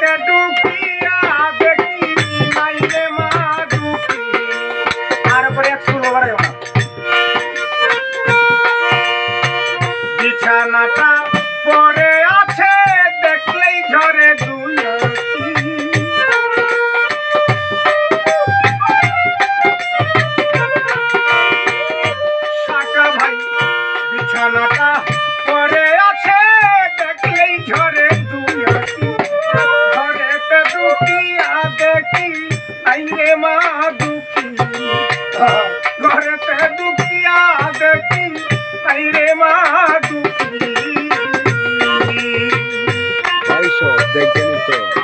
ঘরেতে ঢুকিয়া দেখি নাই রে মা দুঃখী। আর পরে এক সুর বাবা রে বিছানাটা পরে আছে দেখলেই ঝরে দুই শাকা ভাই বিছানাটা পরে আছে দেখলেই ঝরে দুই ঘরেতে দুকিয়া দেখি আইনে মা দুঃখী ঘরেতে দুকিয়া দেখি আইরে মা দুঃখী দেখবেন তো।